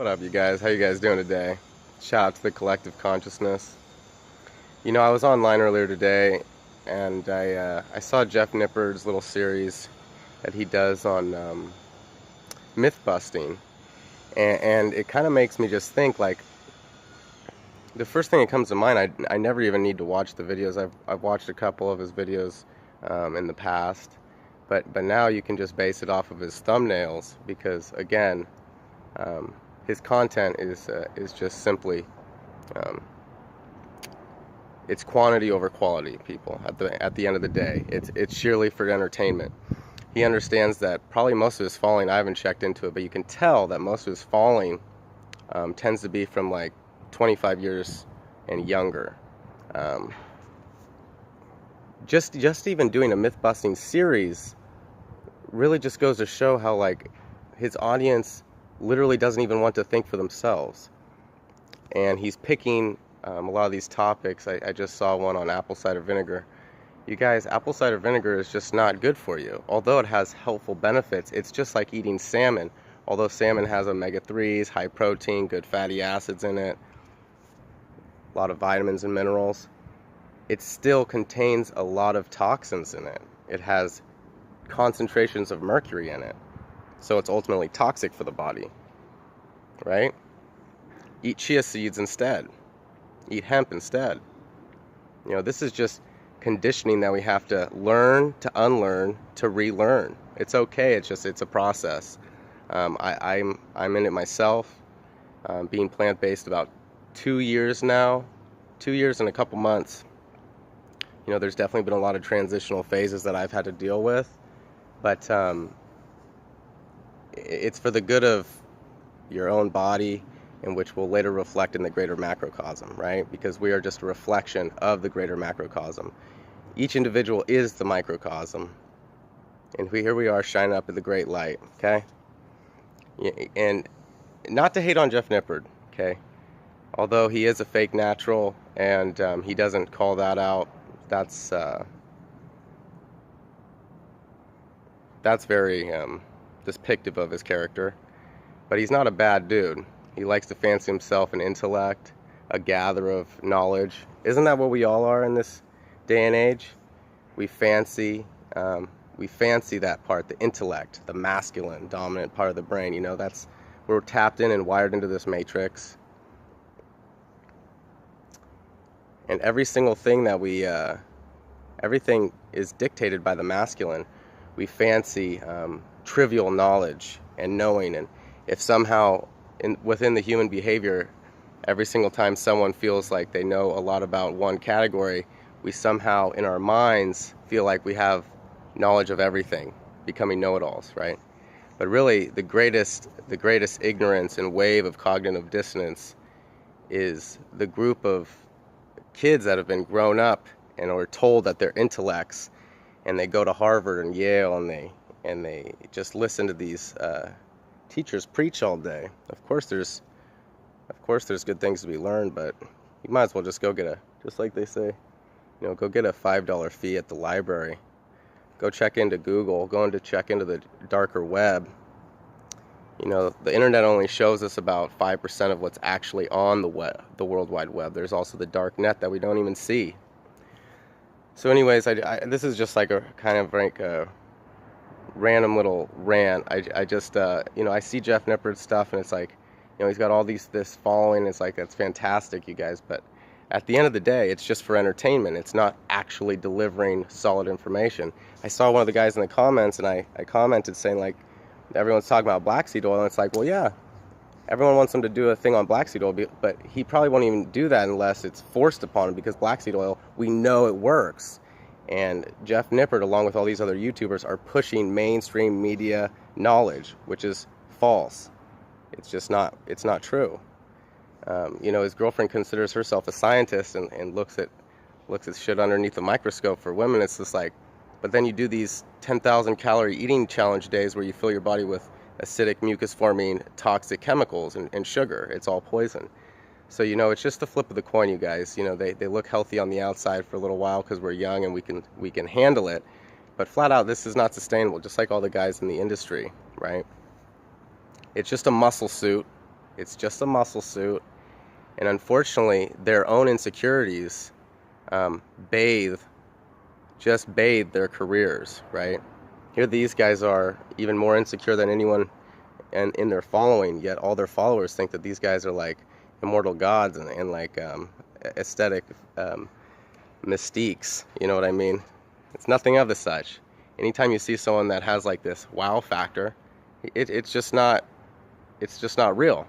What up, you guys? How you guys doing today? Shout out to the collective consciousness. You know, I was online earlier today, and I saw Jeff Nippard's little series that he does on myth busting, and it kind of makes me just think, like, the first thing that comes to mind, I never even need to watch the videos. I've watched a couple of his videos in the past, but now you can just base it off of his thumbnails because, again, his content is just simply it's quantity over quality, people. At the end of the day, it's sheerly for entertainment. He understands that probably most of his falling, I haven't checked into it, but you can tell that most of his falling tends to be from like 25 years and younger. Just even doing a myth busting series really just goes to show how, like, his audience literally doesn't even want to think for themselves, and he's picking a lot of these topics. I just saw one on apple cider vinegar. You guys, apple cider vinegar is just not good for you. Although it has helpful benefits, it's just like eating salmon. Although salmon has omega-3s, high protein, good fatty acids in it, a lot of vitamins and minerals, it still contains a lot of toxins in it. It has concentrations of mercury in it, so it's ultimately toxic for the body, right? Eat chia seeds instead. Eat hemp instead. You know, this is just conditioning that we have to learn, to unlearn, to relearn. It's okay. It's a process. I'm in it myself. Being plant-based about 2 years now, 2 years and a couple months. You know, there's definitely been a lot of transitional phases that I've had to deal with, but it's for the good of your own body, and which will later reflect in the greater macrocosm, right? Because we are just a reflection of the greater macrocosm. Each individual is the microcosm, and here we are shining up in the great light, okay? And not to hate on Jeff Nippard, okay? Although he is a fake natural, and he doesn't call that out, that's very depictive of his character. But he's not a bad dude. He likes to fancy himself an intellect, a gatherer of knowledge. Isn't that what we all are in this day and age? We fancy that part, the intellect, the masculine, dominant part of the brain. You know, that's we're tapped in and wired into this matrix. And every single thing that everything is dictated by the masculine. We fancy trivial knowledge and knowing, and if somehow within the human behavior, every single time someone feels like they know a lot about one category, we somehow in our minds feel like we have knowledge of everything, becoming know-it-alls, right? But really, the greatest ignorance and wave of cognitive dissonance is the group of kids that have been grown up and are told that they're intellects, and they go to Harvard and Yale, and they just listen to these teachers preach all day. Of course there's good things to be learned, but you might as well just go get just like they say, you know, go get a $5 fee at the library. Go check into Google, check into the darker web. You know, the internet only shows us about 5% of what's actually on the web, the World Wide Web. There's also the dark net that we don't even see. So anyways, this is just like a kind of like a random little rant. I just, you know, I see Jeff Nippard's stuff, and it's like, you know, he's got all this following. It's like, that's fantastic, you guys. But at the end of the day, it's just for entertainment. It's not actually delivering solid information. I saw one of the guys in the comments, and I commented saying, like, everyone's talking about black seed oil, and it's like, well, yeah, everyone wants him to do a thing on black seed oil, but he probably won't even do that unless it's forced upon him, because black seed oil, we know it works. And Jeff Nippard, along with all these other YouTubers, are pushing mainstream media knowledge, which is false. It's not true. You know, his girlfriend considers herself a scientist and looks at shit underneath the microscope. For women, it's just like, but then you do these 10,000 calorie eating challenge days where you fill your body with acidic, mucus-forming, toxic chemicals and sugar. It's all poison. So, you know, it's just the flip of the coin, you guys. You know, they look healthy on the outside for a little while because we're young and we can handle it. But flat out, this is not sustainable, just like all the guys in the industry, right? It's just a muscle suit. It's just a muscle suit. And unfortunately, their own insecurities just bathe their careers, right? Here these guys are even more insecure than anyone in their following, yet all their followers think that these guys are like immortal gods and like aesthetic mystiques, you know what I mean? It's nothing of the such. Anytime you see someone that has like this wow factor, it's just not real.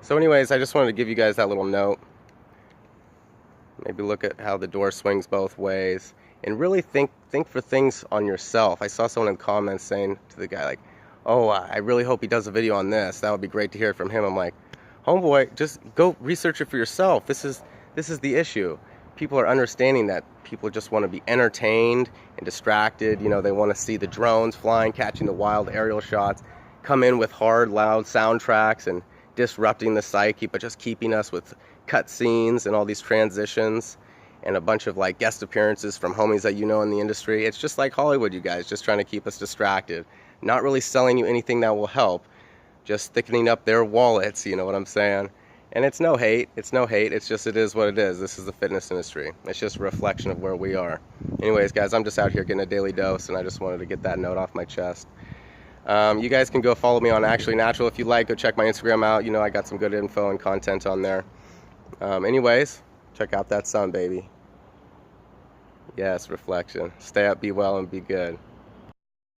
So anyways, I just wanted to give you guys that little note. Maybe look at how the door swings both ways and really think for things on yourself. I saw someone in the comments saying to the guy like, oh, I really hope he does a video on this. That would be great to hear from him. I'm like, homeboy, just go research it for yourself. This is the issue. People are understanding that people just want to be entertained and distracted. You know, they want to see the drones flying, catching the wild aerial shots, come in with hard, loud soundtracks and disrupting the psyche, but just keeping us with cut scenes and all these transitions and a bunch of like guest appearances from homies that you know in the industry. It's just like Hollywood, you guys, just trying to keep us distracted. Not really selling you anything that will help, just thickening up their wallets, you know what I'm saying? And it's no hate, it's just it is what it is. This is the fitness industry. It's just a reflection of where we are. Anyways, guys, I'm just out here getting a daily dose, and I just wanted to get that note off my chest. You guys can go follow me on Actually Natural if you like. Go check my Instagram out. You know I got some good info and content on there. Anyways, check out that sun, baby. Yes, reflection. Stay up, be well, and be good.